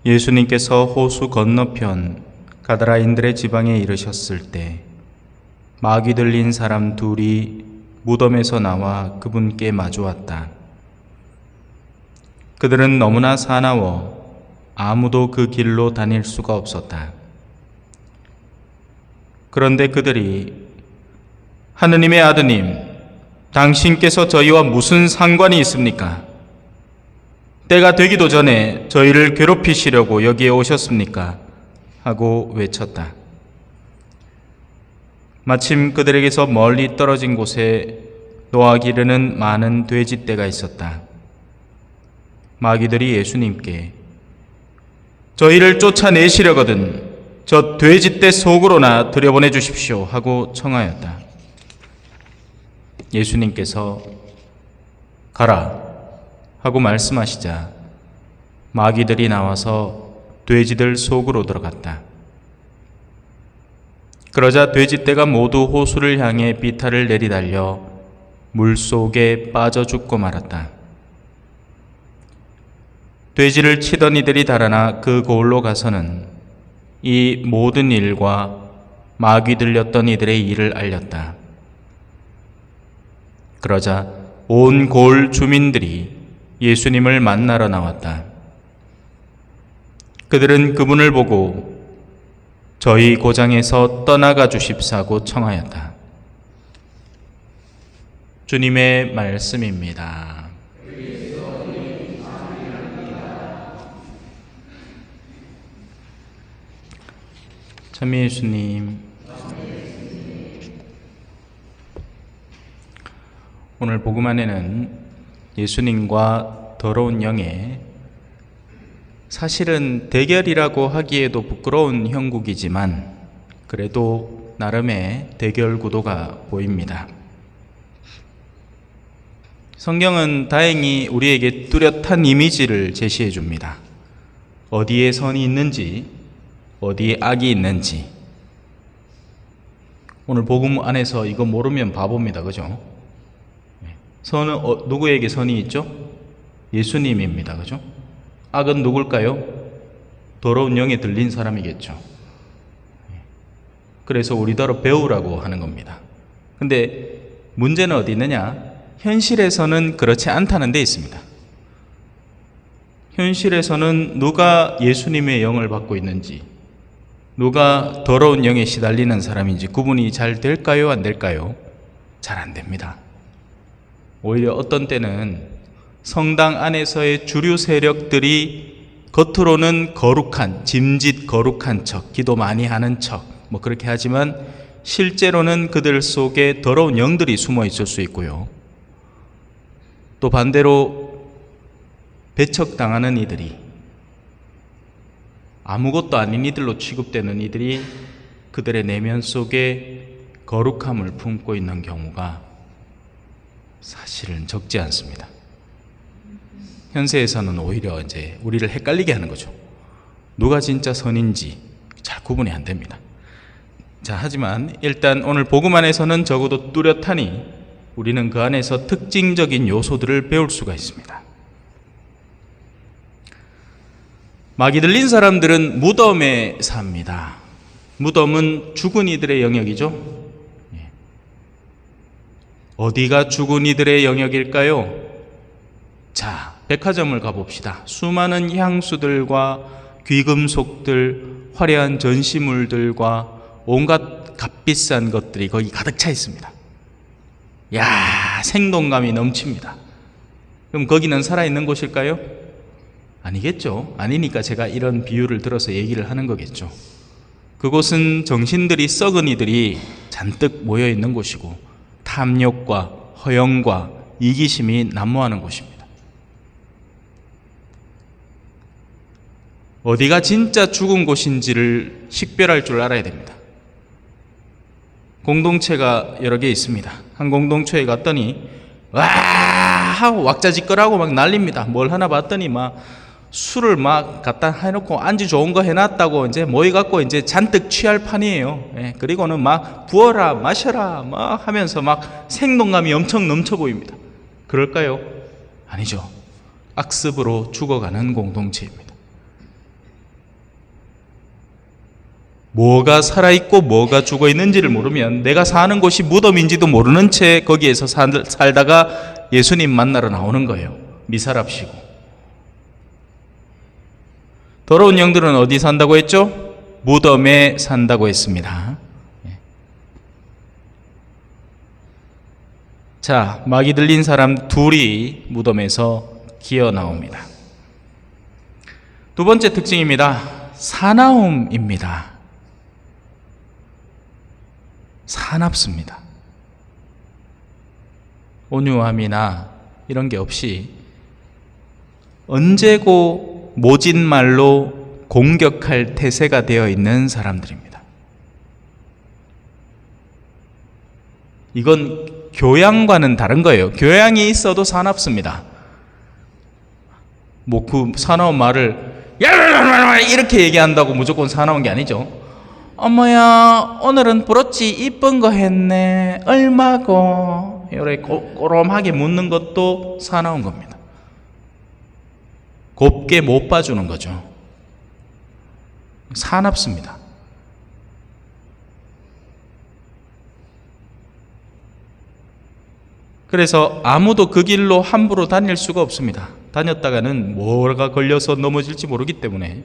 예수님께서 호수 건너편 가드라인들의 지방에 이르셨을 때 마귀 들린 사람 둘이 무덤에서 나와 그분께 마주왔다. 그들은 너무나 사나워 아무도 그 길로 다닐 수가 없었다. 그런데 그들이 하느님의 아드님, 당신께서 저희와 무슨 상관이 있습니까? 때가 되기도 전에 저희를 괴롭히시려고 여기에 오셨습니까? 하고 외쳤다. 마침 그들에게서 멀리 떨어진 곳에 노아 기르는 많은 돼지떼가 있었다. 마귀들이 예수님께 저희를 쫓아내시려거든 저 돼지떼 속으로나 들여보내 주십시오 하고 청하였다. 예수님께서 가라 하고 말씀하시자 마귀들이 나와서 돼지들 속으로 들어갔다. 그러자 돼지떼가 모두 호수를 향해 비탈을 내리달려 물속에 빠져 죽고 말았다. 돼지를 치던 이들이 달아나 그 고을로 가서는 이 모든 일과 마귀 들렸던 이들의 일을 알렸다. 그러자 온 고을 주민들이 예수님을 만나러 나왔다. 그들은 그분을 보고 저희 고장에서 떠나가 주십사고 청하였다. 주님의 말씀입니다. 참 예수님, 오늘 복음 안에는 예수님과 더러운 영의 사실은 대결이라고 하기에도 부끄러운 형국이지만 그래도 나름의 대결 구도가 보입니다. 성경은 다행히 우리에게 뚜렷한 이미지를 제시해 줍니다. 어디에 선이 있는지, 어디에 악이 있는지. 오늘 복음 안에서 이거 모르면 바보입니다. 그죠? 선은 누구에게 선이 있죠? 예수님입니다. 그죠? 악은 누굴까요? 더러운 영에 들린 사람이겠죠. 그래서 우리더러 배우라고 하는 겁니다. 근데 문제는 어디 있느냐? 현실에서는 그렇지 않다는 데 있습니다. 현실에서는 누가 예수님의 영을 받고 있는지, 누가 더러운 영에 시달리는 사람인지 구분이 잘 될까요? 안 될까요? 잘 안 됩니다. 오히려 어떤 때는 성당 안에서의 주류 세력들이 겉으로는 거룩한, 짐짓 거룩한 척, 기도 많이 하는 척, 뭐 그렇게 하지만 실제로는 그들 속에 더러운 영들이 숨어 있을 수 있고요. 또 반대로 배척당하는 이들이, 아무것도 아닌 이들로 취급되는 이들이 그들의 내면 속에 거룩함을 품고 있는 경우가 사실은 적지 않습니다. 현세에서는 오히려 이제 우리를 헷갈리게 하는 거죠. 누가 진짜 선인지 잘 구분이 안 됩니다. 자, 하지만 일단 오늘 복음 안에서는 적어도 뚜렷하니 우리는 그 안에서 특징적인 요소들을 배울 수가 있습니다. 마귀 들린 사람들은 무덤에 삽니다. 무덤은 죽은 이들의 영역이죠. 어디가 죽은 이들의 영역일까요? 자, 백화점을 가봅시다. 수많은 향수들과 귀금속들, 화려한 전시물들과 온갖 값비싼 것들이 거기 가득 차 있습니다. 야, 생동감이 넘칩니다. 그럼 거기는 살아있는 곳일까요? 아니겠죠. 아니니까 제가 이런 비유를 들어서 얘기를 하는 거겠죠. 그곳은 정신들이 썩은 이들이 잔뜩 모여있는 곳이고 탐욕과 허영과 이기심이 난무하는 곳입니다. 어디가 진짜 죽은 곳인지를 식별할 줄 알아야 됩니다. 공동체가 여러 개 있습니다. 한 공동체에 갔더니 와 하고 왁자지껄하고 막 난립니다. 뭘 하나 봤더니 막 술을 막 갖다 해놓고 안주 좋은 거 해놨다고 이제 모여갖고 이제 잔뜩 취할 판이에요. 예, 그리고는 막 부어라 마셔라 막 하면서 막 생동감이 엄청 넘쳐 보입니다. 그럴까요? 아니죠. 악습으로 죽어가는 공동체입니다. 뭐가 살아있고 뭐가 죽어있는지를 모르면 내가 사는 곳이 무덤인지도 모르는 채 거기에서 살다가 예수님 만나러 나오는 거예요. 미사랍시고. 더러운 영들은 어디 산다고 했죠? 무덤에 산다고 했습니다. 자, 마귀 들린 사람 둘이 무덤에서 기어 나옵니다. 두 번째 특징입니다. 사나움입니다. 사납습니다. 온유함이나 이런 게 없이 언제고 모진 말로 공격할 태세가 되어 있는 사람들입니다. 이건 교양과는 다른 거예요. 교양이 있어도 사납습니다. 뭐 그 사나운 말을 이렇게 얘기한다고 무조건 사나운 게 아니죠. 어머야, 오늘은 브로치 이쁜 거 했네. 얼마고? 이렇게 꼬롬하게 묻는 것도 사나운 겁니다. 곱게 못 봐주는 거죠. 사납습니다. 그래서 아무도 그 길로 함부로 다닐 수가 없습니다. 다녔다가는 뭐가 걸려서 넘어질지 모르기 때문에.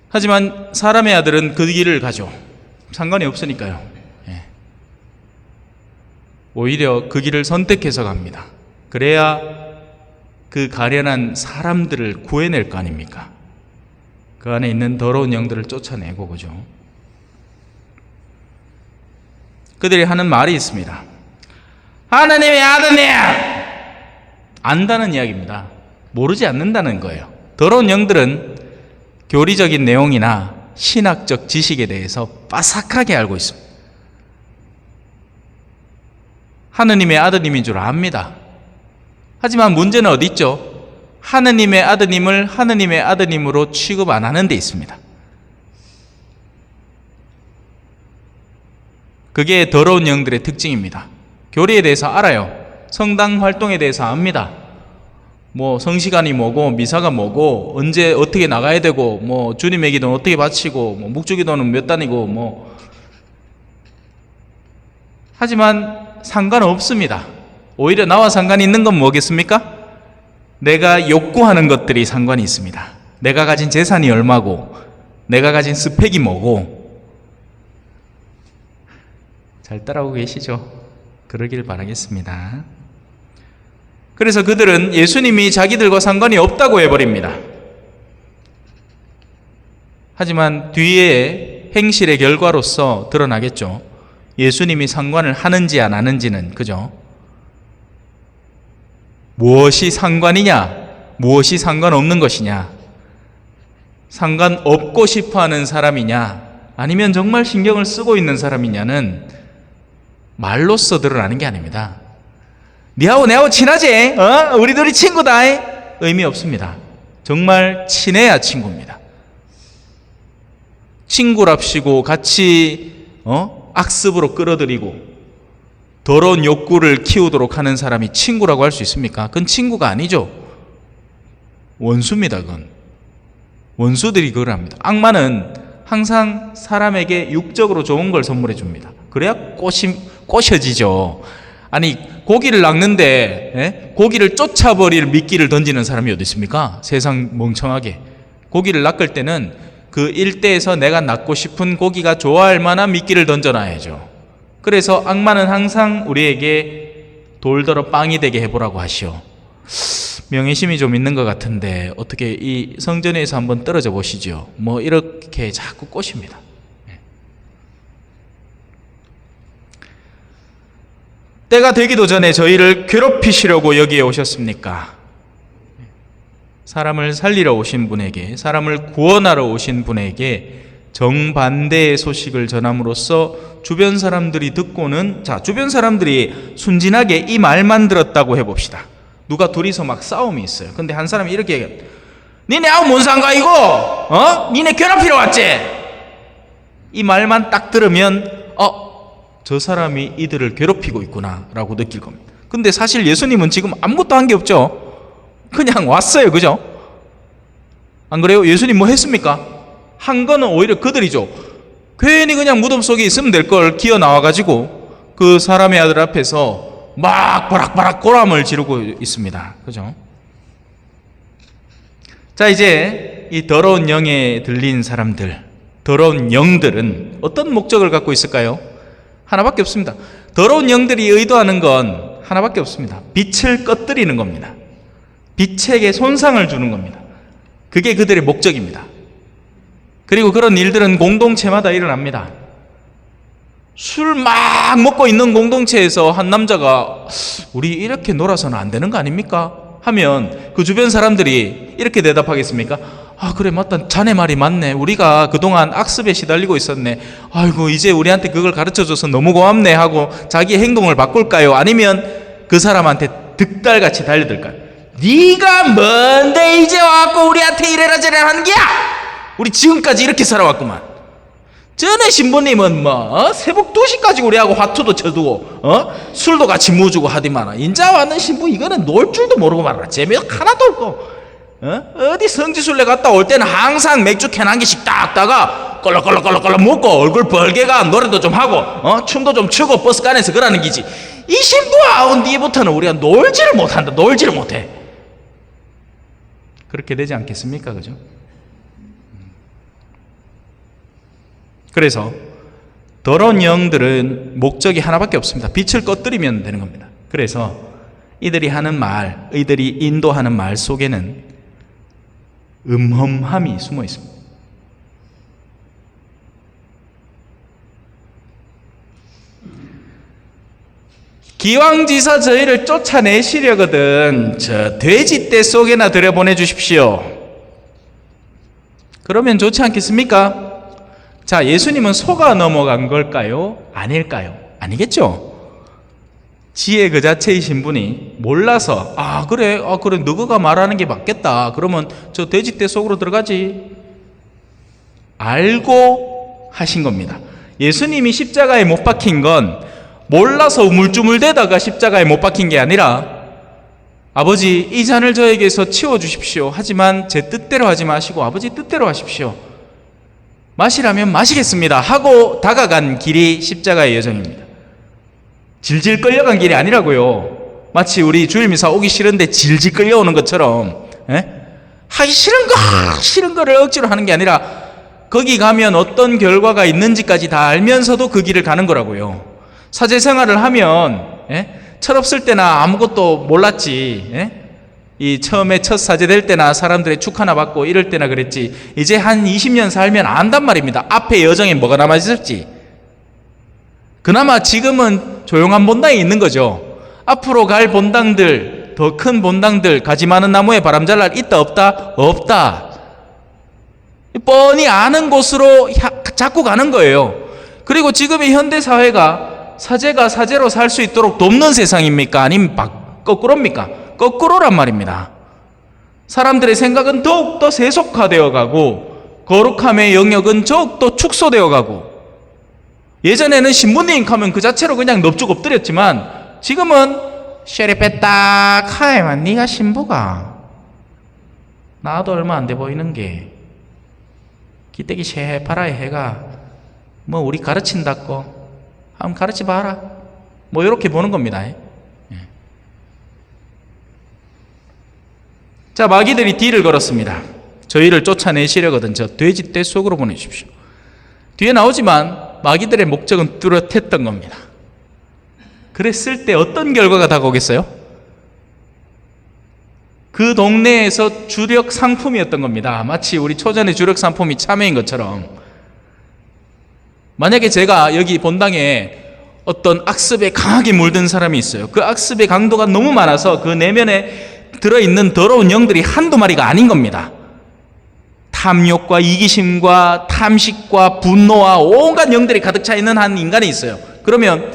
하지만 사람의 아들은 그 길을 가죠. 상관이 없으니까요. 오히려 그 길을 선택해서 갑니다. 그래야 그 가련한 사람들을 구해낼 거 아닙니까? 그 안에 있는 더러운 영들을 쫓아내고, 그죠? 그들이 하는 말이 있습니다. 하나님의 아들님! 안다는 이야기입니다. 모르지 않는다는 거예요. 더러운 영들은 교리적인 내용이나 신학적 지식에 대해서 빠삭하게 알고 있습니다. 하느님의 아드님인 줄 압니다. 하지만 문제는 어디 있죠? 하느님의 아드님을 하느님의 아드님으로 취급 안 하는 데 있습니다. 그게 더러운 영들의 특징입니다. 교리에 대해서 알아요. 성당 활동에 대해서 압니다. 뭐 성시간이 뭐고 미사가 뭐고 언제 어떻게 나가야 되고 뭐 주님의 기도는 어떻게 바치고 뭐 묵주기도는 몇 단이고 뭐. 하지만 상관없습니다. 오히려 나와 상관이 있는 건 뭐겠습니까? 내가 욕구하는 것들이 상관이 있습니다. 내가 가진 재산이 얼마고 내가 가진 스펙이 뭐고. 잘 따라오고 계시죠? 그러길 바라겠습니다. 그래서 그들은 예수님이 자기들과 상관이 없다고 해버립니다. 하지만 뒤에 행실의 결과로서 드러나겠죠. 예수님이 상관을 하는지 안 하는지는, 그죠? 무엇이 상관이냐? 무엇이 상관없는 것이냐? 상관없고 싶어하는 사람이냐? 아니면 정말 신경을 쓰고 있는 사람이냐는 말로써 드러나는 게 아닙니다. 니하고 내하고 친하지? 우리 둘이 친구다. 의미 없습니다. 정말 친해야 친구입니다. 친구랍시고 같이 악습으로 끌어들이고 더러운 욕구를 키우도록 하는 사람이 친구라고 할 수 있습니까? 그건 친구가 아니죠. 원수입니다. 그건 원수들이 그걸 합니다. 악마는 항상 사람에게 육적으로 좋은 걸 선물해 줍니다. 그래야 꼬셔지죠. 아니, 고기를 낚는데 고기를 쫓아버릴 미끼를 던지는 사람이 어디 있습니까? 세상 멍청하게. 고기를 낚을 때는 그 일대에서 내가 낚고 싶은 고기가 좋아할 만한 미끼를 던져놔야죠. 그래서 악마는 항상 우리에게 돌더러 빵이 되게 해보라고 하시오. 명예심이 좀 있는 것 같은데 어떻게 이 성전에서 한번 떨어져 보시죠. 뭐 이렇게 자꾸 꼬십니다. 때가 되기도 전에 저희를 괴롭히시려고 여기에 오셨습니까? 사람을 살리러 오신 분에게, 사람을 구원하러 오신 분에게 정반대의 소식을 전함으로써 주변 사람들이 듣고는, 자, 주변 사람들이 순진하게 이 말만 들었다고 해봅시다. 누가 둘이서 막 싸움이 있어요. 근데 한 사람이 이렇게 얘기해요. 니네 아우 뭔 상관이고? 니네 괴롭히러 왔지? 이 말만 딱 들으면 저 사람이 이들을 괴롭히고 있구나 라고 느낄 겁니다. 근데 사실 예수님은 지금 아무것도 한 게 없죠. 그냥 왔어요. 그죠? 안 그래요? 예수님 뭐 했습니까? 한 거는 오히려 그들이죠. 괜히 그냥 무덤 속에 있으면 될 걸 기어 나와가지고 그 사람의 아들 앞에서 막 바락바락 고함을 지르고 있습니다. 그죠? 자, 이제 이 더러운 영에 들린 사람들, 더러운 영들은 어떤 목적을 갖고 있을까요? 하나밖에 없습니다. 더러운 영들이 의도하는 건 하나밖에 없습니다. 빛을 꺼뜨리는 겁니다. 빛에게 손상을 주는 겁니다. 그게 그들의 목적입니다. 그리고 그런 일들은 공동체마다 일어납니다. 술 막 먹고 있는 공동체에서 한 남자가 우리 이렇게 놀아서는 안 되는 거 아닙니까? 하면 그 주변 사람들이 이렇게 대답하겠습니까? 아, 그래, 맞다. 자네 말이 맞네. 우리가 그동안 악습에 시달리고 있었네. 아이고, 이제 우리한테 그걸 가르쳐줘서 너무 고맙네 하고 자기의 행동을 바꿀까요? 아니면 그 사람한테 득달같이 달려들까요? 네가 뭔데 이제 와갖고 우리한테 이래라 저래라 하는 게야? 우리 지금까지 이렇게 살아왔구만. 전에 신부님은 새벽 2시까지 우리하고 화투도 쳐두고 술도 같이 무주고 하디만 인자 왔는 신부 이거는 놀 줄도 모르고 말아라. 재미 하나도 없고 어디 성지순례 갔다 올 때는 항상 맥주 캔 한 개씩 딱 따가 껄렁껄렁껄렁 먹고 얼굴 벌게가 노래도 좀 하고 춤도 좀 추고 버스 안에서 그러는 기지. 이 신부가 온 뒤부터는 우리가 놀지를 못한다. 놀지를 못해. 그렇게 되지 않겠습니까? 그죠? 그래서 더러운 영들은 목적이 하나밖에 없습니다. 빛을 꺼뜨리면 되는 겁니다. 그래서 이들이 하는 말, 이들이 인도하는 말 속에는 음험함이 숨어 있습니다. 기왕지사 저희를 쫓아내시려거든 저 돼지떼 속에나 들여보내 주십시오. 그러면 좋지 않겠습니까? 자, 예수님은 속아 넘어간 걸까요? 아닐까요? 아니겠죠? 지혜 그 자체이신 분이 몰라서 그래 너가 말하는 게 맞겠다. 그러면 저 돼지떼 속으로 들어가지. 알고 하신 겁니다. 예수님이 십자가에 못 박힌 건 몰라서 우물쭈물대다가 십자가에 못 박힌 게 아니라 아버지 이 잔을 저에게서 치워주십시오. 하지만 제 뜻대로 하지 마시고 아버지 뜻대로 하십시오. 마시라면 마시겠습니다 하고 다가간 길이 십자가의 여정입니다. 질질 끌려간 길이 아니라고요. 마치 우리 주일미사 오기 싫은데 질질 끌려오는 것처럼 하기 싫은 거를 억지로 하는 게 아니라 거기 가면 어떤 결과가 있는지까지 다 알면서도 그 길을 가는 거라고요. 사제생활을 하면 철없을 때나 아무것도 몰랐지. 이 처음에 첫 사제 될 때나 사람들의 축하나 받고 이럴 때나 그랬지. 이제 한 20년 살면 안단 말입니다. 앞에 여정에 뭐가 남아있을지. 그나마 지금은 조용한 본당이 있는 거죠. 앞으로 갈 본당들, 더 큰 본당들, 가지 많은 나무에 바람 잘 날 있다 없다? 없다. 뻔히 아는 곳으로 자꾸 가는 거예요. 그리고 지금의 현대사회가 사제가 사제로 살 수 있도록 돕는 세상입니까? 아니면 거꾸로입니까? 거꾸로란 말입니다. 사람들의 생각은 더욱더 세속화되어 가고 거룩함의 영역은 더욱더 축소되어 가고 예전에는 신부님 하면 그 자체로 그냥 넙죽 엎드렸지만 지금은 쉐리 뺐딱 하에만 네가 신부가 나도 얼마 안 돼 보이는 게 기대기 새파라의 해가 우리 가르친다고 한번 가르치 봐라 이렇게 보는 겁니다. 자, 마귀들이 딜을 걸었습니다. 저희를 쫓아내시려거든 저 돼지떼 속으로 보내십시오. 뒤에 나오지만 마귀들의 목적은 뚜렷했던 겁니다. 그랬을 때 어떤 결과가 다가오겠어요? 그 동네에서 주력 상품이었던 겁니다. 마치 우리 초전의 주력 상품이 참외인 것처럼 만약에 제가 여기 본당에 어떤 악습에 강하게 물든 사람이 있어요. 그 악습의 강도가 너무 많아서 그 내면에 들어있는 더러운 영들이 한두 마리가 아닌 겁니다. 탐욕과 이기심과 탐식과 분노와 온갖 영들이 가득 차 있는 한 인간이 있어요. 그러면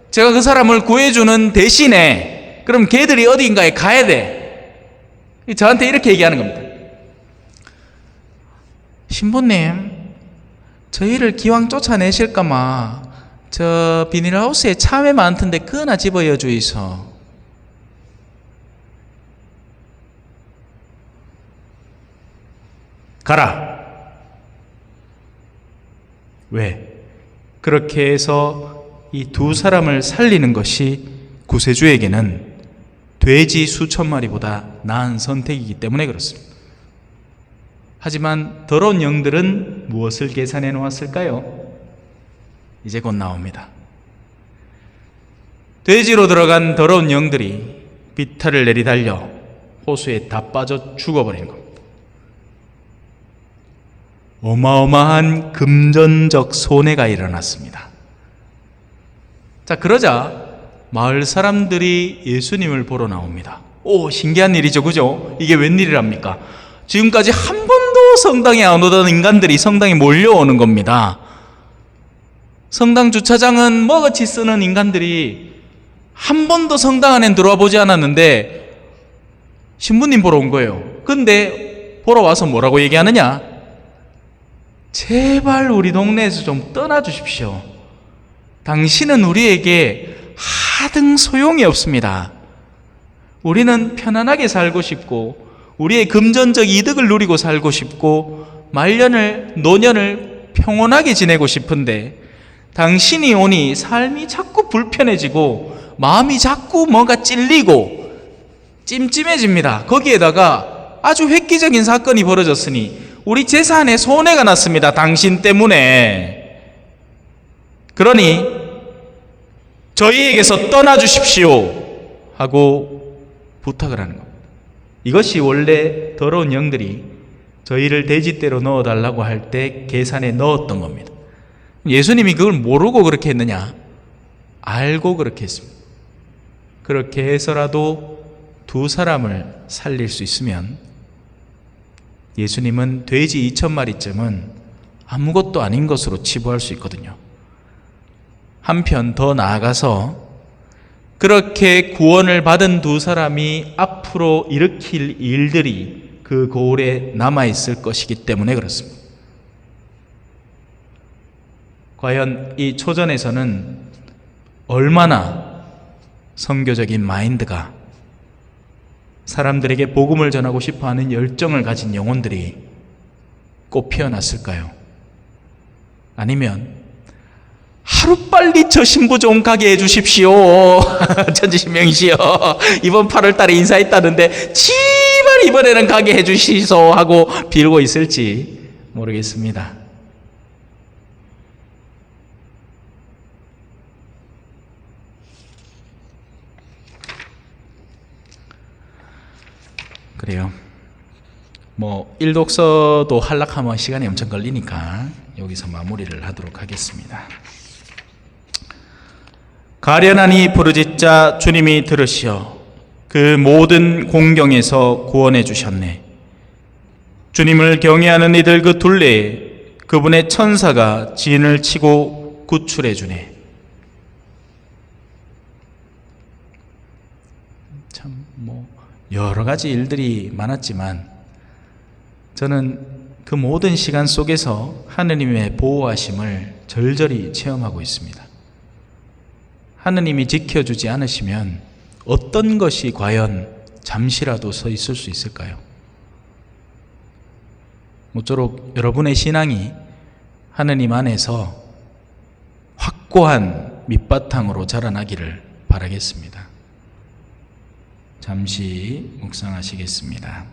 제가 그 사람을 구해주는 대신에 그럼 걔들이 어디인가에 가야 돼. 저한테 이렇게 얘기하는 겁니다. 신부님, 저희를 기왕 쫓아내실까마 저 비닐하우스에 참외 많던데 그거나 집어여 주이소. 가라. 왜? 그렇게 해서 이 두 사람을 살리는 것이 구세주에게는 돼지 수천 마리보다 나은 선택이기 때문에 그렇습니다. 하지만 더러운 영들은 무엇을 계산해 놓았을까요? 이제 곧 나옵니다. 돼지로 들어간 더러운 영들이 비탈을 내리달려 호수에 다 빠져 죽어버리는 겁니다. 어마어마한 금전적 손해가 일어났습니다. 자, 그러자 마을 사람들이 예수님을 보러 나옵니다. 오, 신기한 일이죠, 그죠? 이게 웬일이랍니까? 지금까지 한 번도 성당에 안 오던 인간들이 성당에 몰려오는 겁니다. 성당 주차장은 뭐같이 쓰는 인간들이 한 번도 성당 안에 들어와 보지 않았는데 신부님 보러 온 거예요. 근데 보러 와서 뭐라고 얘기하느냐? 제발 우리 동네에서 좀 떠나 주십시오. 당신은 우리에게 하등 소용이 없습니다. 우리는 편안하게 살고 싶고 우리의 금전적 이득을 누리고 살고 싶고 노년을 평온하게 지내고 싶은데 당신이 오니 삶이 자꾸 불편해지고 마음이 자꾸 뭔가 찔리고 찜찜해집니다. 거기에다가 아주 획기적인 사건이 벌어졌으니 우리 재산에 손해가 났습니다. 당신 때문에. 그러니 저희에게서 떠나주십시오 하고 부탁을 하는 겁니다. 이것이 원래 더러운 영들이 저희를 돼지떼로 넣어달라고 할 때 계산에 넣었던 겁니다. 예수님이 그걸 모르고 그렇게 했느냐? 알고 그렇게 했습니다. 그렇게 해서라도 두 사람을 살릴 수 있으면 예수님은 돼지 2,000마리쯤은 아무것도 아닌 것으로 치부할 수 있거든요. 한편 더 나아가서 그렇게 구원을 받은 두 사람이 앞으로 일으킬 일들이 그 고을에 남아있을 것이기 때문에 그렇습니다. 과연 이 초전에서는 얼마나 선교적인 마인드가 사람들에게 복음을 전하고 싶어하는 열정을 가진 영혼들이 꽃 피어났을까요? 아니면 하루빨리 저 신부 좀 가게 해주십시오. 천지신명이시여 이번 8월 달에 인사했다는데 제발 이번에는 가게 해주시소 하고 빌고 있을지 모르겠습니다. 그래요. 일독서도 하려면 시간이 엄청 걸리니까 여기서 마무리를 하도록 하겠습니다. 가련하니 부르짖자 주님이 들으시어 그 모든 공경에서 구원해 주셨네. 주님을 경외하는 이들 그 둘레에 그분의 천사가 진을 치고 구출해 주네. 참 여러 가지 일들이 많았지만 저는 그 모든 시간 속에서 하느님의 보호하심을 절절히 체험하고 있습니다. 하느님이 지켜주지 않으시면 어떤 것이 과연 잠시라도 서 있을 수 있을까요? 모쪼록 여러분의 신앙이 하느님 안에서 확고한 밑바탕으로 자라나기를 바라겠습니다. 잠시 묵상하시겠습니다.